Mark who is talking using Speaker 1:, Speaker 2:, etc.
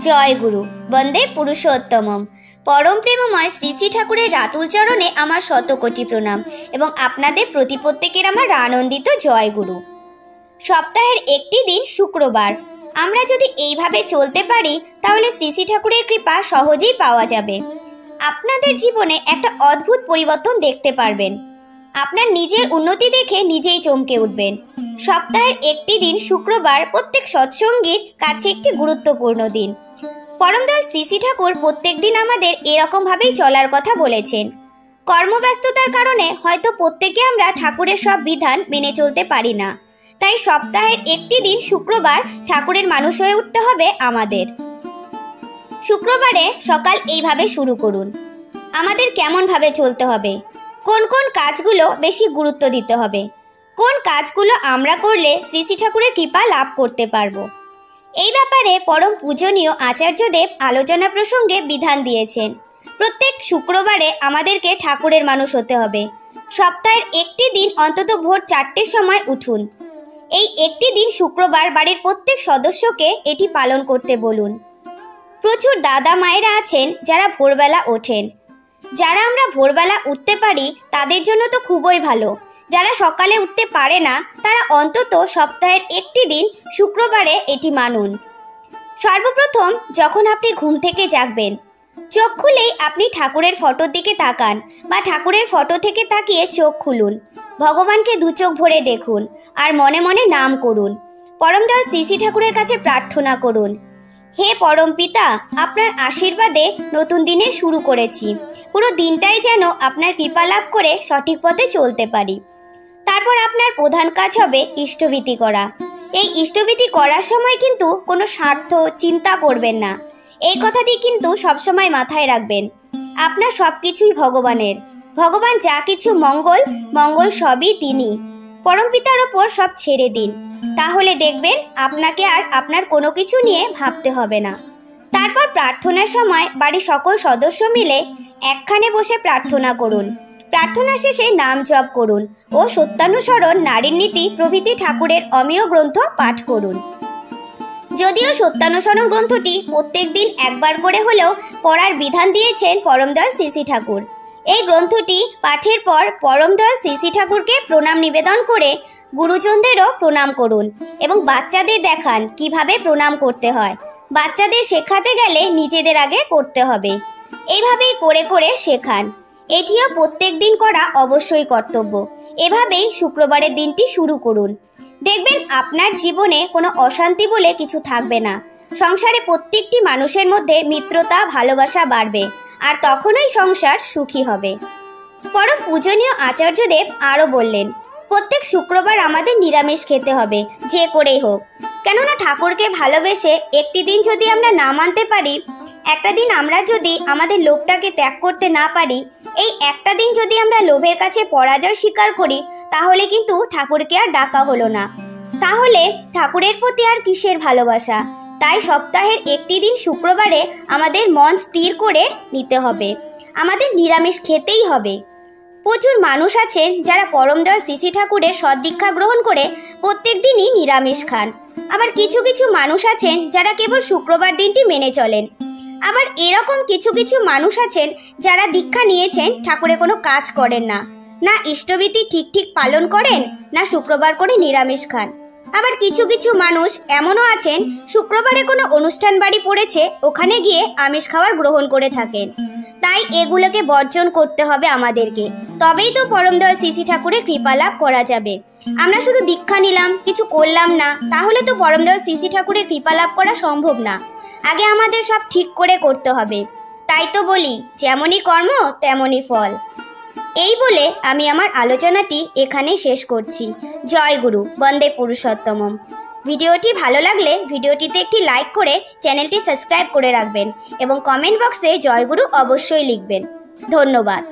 Speaker 1: জয় গুরু বন্দে পুরুষোত্তমম। পরম প্রেমময় শ্রী শ্রী ঠাকুরের রাতুল চরণে আমার শতকোটি প্রণাম এবং আপনাদের প্রত্যেকের আমার আনন্দিত জয় গুরু। সপ্তাহের একটি দিন শুক্রবার। আমরা যদি এইভাবে চলতে পারি তাহলে শ্রী শ্রী ঠাকুরের কৃপা সহজেই পাওয়া যাবে। আপনাদের জীবনে একটা অদ্ভুত পরিবর্তন দেখতে পারবেন। আপনার নিজের উন্নতি দেখে নিজেই চমকে উঠবেন। সপ্তাহের একটি দিন শুক্রবার প্রত্যেক সৎসঙ্গীর কাছে একটি গুরুত্বপূর্ণ দিন। পরমদয়াল শ্রী শ্রী ঠাকুর প্রত্যেক দিন আমাদের এরকমভাবেই চলার কথা বলেছেন। কর্মব্যস্ততার কারণে হয়তো প্রত্যেকে আমরা ঠাকুরের সব বিধান মেনে চলতে পারি না, তাই সপ্তাহের একটি দিন শুক্রবার ঠাকুরের মানুষ হয়ে উঠতে হবে আমাদের। শুক্রবারে সকাল এইভাবে শুরু করুন। আমাদের কেমনভাবে চলতে হবে, কোন কোন কাজগুলো বেশি গুরুত্ব দিতে হবে, কোন কাজগুলো আমরা করলে শ্রী শ্রী ঠাকুরের কৃপা লাভ করতে পারবো, এই ব্যাপারে পরম পূজনীয় আচার্যদেব আলোচনা প্রসঙ্গে বিধান দিয়েছেন। প্রত্যেক শুক্রবারে আমাদেরকে ঠাকুরের মানুষ হতে হবে। সপ্তাহের একটি দিন অন্তত ভোর 4টের সময় উঠুন। এই একটি দিন শুক্রবার বাড়ির প্রত্যেক সদস্যকে এটি পালন করতে বলুন। প্রচুর দাদা মায়েরা আছেন যারা ভোরবেলা ওঠেন। যারা আমরা ভোরবেলা উঠতে পারি তাদের জন্য তো খুবই ভালো। যারা সকালে উঠতে পারে না তারা অন্তত সপ্তাহের একটি দিন শুক্রবারে এটি মানুন। সর্বপ্রথম যখন আপনি ঘুম থেকে জাগবেন, চোখ খুলেই আপনি ঠাকুরের ফটোর দিকে তাকান বা ঠাকুরের ফটো থেকে তাকিয়ে চোখ খুলুন। ভগবানকে দু চোখ ভরে দেখুন আর মনে মনে নাম করুন। পরমদয়াল শ্রী শ্রী ঠাকুরের কাছে প্রার্থনা করুন, হে পরম পিতা, আপনার আশীর্বাদে নতুন দিনে শুরু করেছি। পুরো দিনটাই যেন আপনার কৃপা লাভ করে সঠিক পথে চলতে পারি। তারপর আপনার প্রধান কাজ হবে ইষ্টভীতি করা। এই ইষ্টভীতি করার সময় কিন্তু কোনো স্বার্থ চিন্তা করবেন না। এই কথাটি কিন্তু সবসময় মাথায় রাখবেন। আপনার সব কিছুই ভগবানের। ভগবান যা কিছু মঙ্গল সবই তিনি। পরম পিতার ওপর সব ছেড়ে দিন, তাহলে দেখবেন আপনাকে আর আপনার কোনো কিছু নিয়ে ভাবতে হবে না। তারপর প্রার্থনার সময় বাড়ির সকল সদস্য মিলে একখানে বসে প্রার্থনা করুন। প্রার্থনা শেষে নাম জপ করুন ও সত্যানুসরণ, নারীর নীতি প্রভৃতি ঠাকুরের অমেয় গ্রন্থ পাঠ করুন। যদিও সত্যানুসরণ গ্রন্থটি প্রত্যেক দিন একবার করে হলেও পড়ার বিধান দিয়েছেন পরমদয়াল শ্রী শ্রী ঠাকুর। এই গ্রন্থটি পাঠের পর পরমদয়াল শ্রী শ্রী ঠাকুরকে প্রণাম নিবেদন করে গুরুজনদেরও প্রণাম করুন এবং বাচ্চাদের দেখান কিভাবে প্রণাম করতে হয়। বাচ্চাদের শেখাতে গেলে নিজেদের আগে করতে হবে। এইভাবেই করে করে শেখান। এটিও প্রত্যেক দিন করা অবশ্যই কর্তব্য। এভাবেই শুক্রবারের দিনটি শুরু করুন। দেখবেন আপনার জীবনে কোনো অশান্তি বলে কিছু থাকবে না। সংসারে প্রত্যেকটি মানুষের মধ্যে মিত্রতা, ভালোবাসা বাড়বে আর তখনই সংসার সুখী হবে। পরম পূজনীয় আচার্যদেব আরও বললেন, প্রত্যেক শুক্রবার আমাদের নিরামিষ খেতে হবে, যে করেই হোক। কেননা ঠাকুরকে ভালোবেসে একটি দিন যদি আমরা না মানতে পারি, একটা দিন আমরা যদি আমাদের লোভটাকে ত্যাগ করতে না পারি, এই একটা দিন যদি আমরা লোভের কাছে পরাজয় স্বীকার করি, তাহলে কিন্তু ঠাকুরকে আর ডাকা হলো না। তাহলে ঠাকুরের প্রতি আর কিসের ভালোবাসা? তাই সপ্তাহের একটি দিন শুক্রবারে আমাদের মন স্থির করে নিতে হবে, আমাদের নিরামিষ খেতেই হবে। প্রচুর মানুষ আছেন যারা পরমদয়াল শ্রী শ্রী ঠাকুরের সদ্দীক্ষা গ্রহণ করে প্রত্যেক দিনই নিরামিষ খান। আবার কিছু কিছু মানুষ আছেন যারা কেবল শুক্রবার দিনটি মেনে চলেন। আবার এরকম কিছু কিছু মানুষ আছেন যারা দীক্ষা নিয়েছেন, ঠাকুরে কোনো কাজ করেন না, না ইষ্টভীতি ঠিক পালন করেন, না শুক্রবার করে নিরামিষ খান। আবার কিছু কিছু মানুষ এমনও আছেন, শুক্রবারে কোনো অনুষ্ঠান বাড়ি পড়েছে, ওখানে গিয়ে আমিষ খাবার গ্রহণ করে থাকেন। তাই এগুলোকে বর্জন করতে হবে আমাদেরকে, তবেই তো পরমদয়াল শ্রী শ্রী ঠাকুরের কৃপা লাভ করা যাবে। আমরা শুধু দীক্ষা নিলাম, কিছু করলাম না, তাহলে তো পরমদয়াল শ্রী শ্রী ঠাকুরের কৃপা লাভ করা সম্ভব না। আগে আমাদের সব ঠিক করে করতে হবে। তাই তো বলি, যেমনই কর্ম তেমনই ফল। এই বলে আমি আমার আলোচনাটি এখানেই শেষ করছি। জয় গুরু, বন্দে পুরুষোত্তমম। ভিডিওটি ভালো লাগলে ভিডিওটিতে একটি লাইক করে চ্যানেলটি সাবস্ক্রাইব করে রাখবেন এবং কমেন্ট বক্সে জয় গুরু অবশ্যই লিখবেন। ধন্যবাদ।